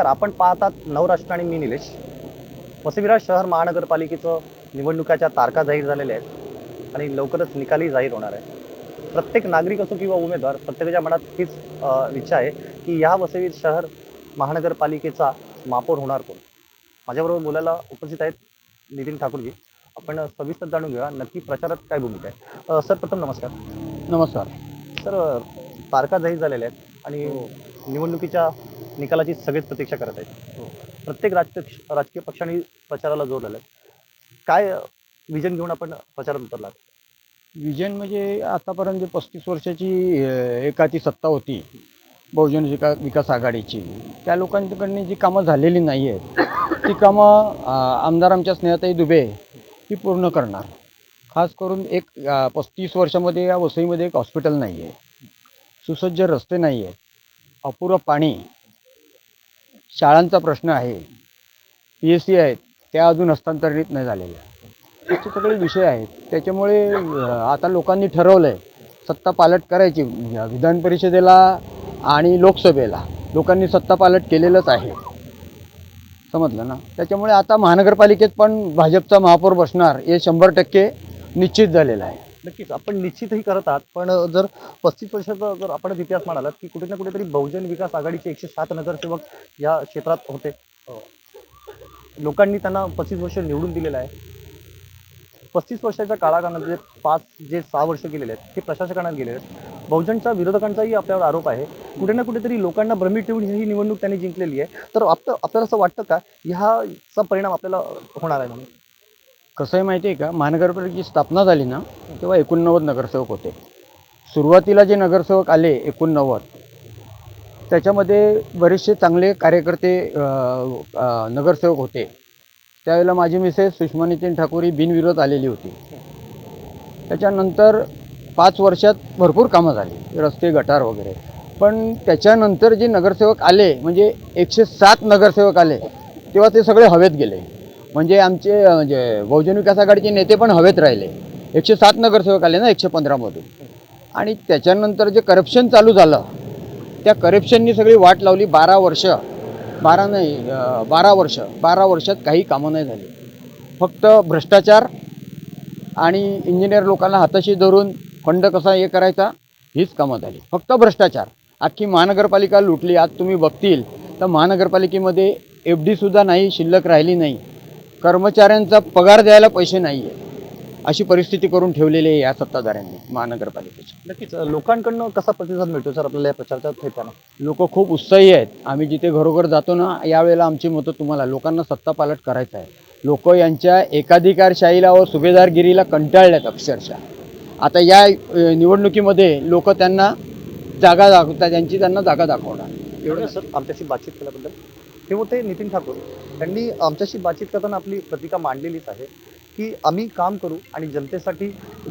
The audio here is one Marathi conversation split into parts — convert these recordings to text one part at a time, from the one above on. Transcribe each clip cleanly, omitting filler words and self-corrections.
आपण पाहतात नवराष्ट्र आणि मी निलेश. वसई शहर महानगरपालिकेचं निवडणुकाच्या तारखा जाहीर झालेल्या आहेत आणि लवकरच निकालही जाहीर होणार आहे. प्रत्येक नागरिक असो किंवा उमेदवार प्रत्येकाच्या मनात हीच इच्छा आहे की या वसई शहर महानगरपालिकेचा महापौर होणार कोण. माझ्याबरोबर बोलायला उपस्थित आहेत नितीन ठाकूरजी. आपण सविस्तर जाणून घेऊया नक्की प्रचारात काय भूमिका आहे. सर प्रथम नमस्कार. नमस्कार. सर, तारखा जाहीर झालेल्या आहेत आणि निवडणुकीच्या निकालाची सगळेच प्रतीक्षा करत आहेत. प्रत्येक राजकीय पक्षांनी प्रचाराला जोर दिला. काय विजन घेऊन आपण प्रचारात उतरलात? विजन म्हणजे आतापर्यंत 35 वर्षाची एकाची सत्ता होती बहुजन विकास आघाडीची, त्या लोकांकडून जी कामं झालेली नाही आहेत ती कामं आमदार आमच्या स्नेहताई दुबे ही पूर्ण करणार. खास करून 35 वर्षामध्ये या वसईमध्ये एक हॉस्पिटल नाही आहे, सुसज्ज रस्ते नाही आहेत, अपुरं पाणी, शाळांचा प्रश्न आहे, PSC आहेत त्या अजून हस्तांतरित नाही झालेल्या, असे सगळे विषय आहेत. त्याच्यामुळे आता लोकांनी ठरवलं आहे सत्ता पालट करायची. विधान परिषदेला आणि लोकसभेला लोकांनी सत्ता पालट केलेलंच आहे, समजलं ना. त्याच्यामुळे आता महानगरपालिकेत पण भाजपचा महापौर बसणार हे 100% निश्चित झालेलं आहे. नक्कीच आपण निश्चितही करत आहात. पण जर 35 वर्षाचा जर आपण इतिहास म्हणालात की कुठे ना कुठेतरी बहुजन विकास आघाडीचे 107 नगरसेवक या क्षेत्रात होते. लोकांनी त्यांना 35 वर्ष निवडून दिलेलं आहे. 35 वर्षाच्या काळामध्ये 6 वर्ष गेलेले आहेत ते प्रशासकांना गेलेले आहेत. बहुजनच्या विरोधकांचाही आपल्यावर आरोप आहे. कुठे ना कुठेतरी लोकांना भ्रमित ठेवून ही निवडणूक त्यांनी जिंकलेली आहे. तर आपल्याला असं वाटतं का ह्याचा परिणाम आपल्याला होणार आहे म्हणून? कसं आहे माहिती आहे का, महानगरपालिकेची स्थापना झाली ना तेव्हा 89 नगरसेवक होते. सुरुवातीला जे नगरसेवक आले 89, त्याच्यामध्ये बरेचसे चांगले कार्यकर्ते नगरसेवक होते. त्यावेळेला माझी मिसेस सुषमा नितीन ठाकूर ही बिनविरोध आलेली होती. त्याच्यानंतर 5 वर्षात भरपूर कामं झाली, रस्ते गटार वगैरे. पण त्याच्यानंतर जे नगरसेवक आले म्हणजे 107 नगरसेवक आले तेव्हा ते सगळे हवेत गेले. म्हणजे आमचे बहुजन विकास आघाडीचे नेते पण हवेत राहिले. 107 नगरसेवक आले ना 115मधून. आणि त्याच्यानंतर जे करप्शन चालू झालं त्या करप्शननी सगळी वाट लावली. 12 वर्षात काही कामं नाही झाली. फक्त भ्रष्टाचार आणि इंजिनियर लोकांना हाताशी धरून फंड कसा हे करायचा हीच कामं झाली. फक्त भ्रष्टाचार. अख्खी महानगरपालिका लुटली. आज तुम्ही बघतील तर महानगरपालिकेमध्ये FD सुद्धा नाही, शिल्लक राहिली नाही. कर्मचाऱ्यांचा पगार द्यायला पैसे नाही आहे, अशी परिस्थिती करून ठेवलेली आहे या सत्ताधाऱ्यांनी महानगरपालिकेची. नक्कीच लोकांकडनं कसा प्रतिसाद मिळतो सर आपल्याला या प्रचाराच्या ठिकाणी? लोक खूप उत्साही आहेत. आम्ही जिथे घरोघर जातो ना यावेळेला आमची मतं तुम्हाला, लोकांना सत्ता पालट करायचं आहे. लोक यांच्या एकाधिकारशाहीला व सुभेदारगिरीला कंटाळल्यात अक्षरशः. आता या निवडणुकीमध्ये लोक त्यांना जागा दाखवतात, त्यांना जागा दाखवणार. एवढं सर आमच्याशी बातचीत केल्याबद्दल. हे होते नितीन ठाकूर. त्यांनी आमच्याशी बातचीत करताना आपली प्रतिका मांडलेलीच आहे की आम्ही काम करू आणि जनतेसाठी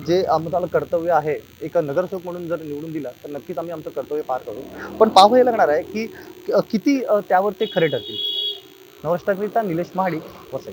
जे आम्हाला कर्तव्य आहे, एक नगरसेवक म्हणून जर निवडून दिला तर नक्कीच आम्ही आमचं कर्तव्य पार करू. पण पाहावं लागणार आहे की किती त्यावर ते खरे ठरतील. नमस्कार, निलेश महाडी, वसई.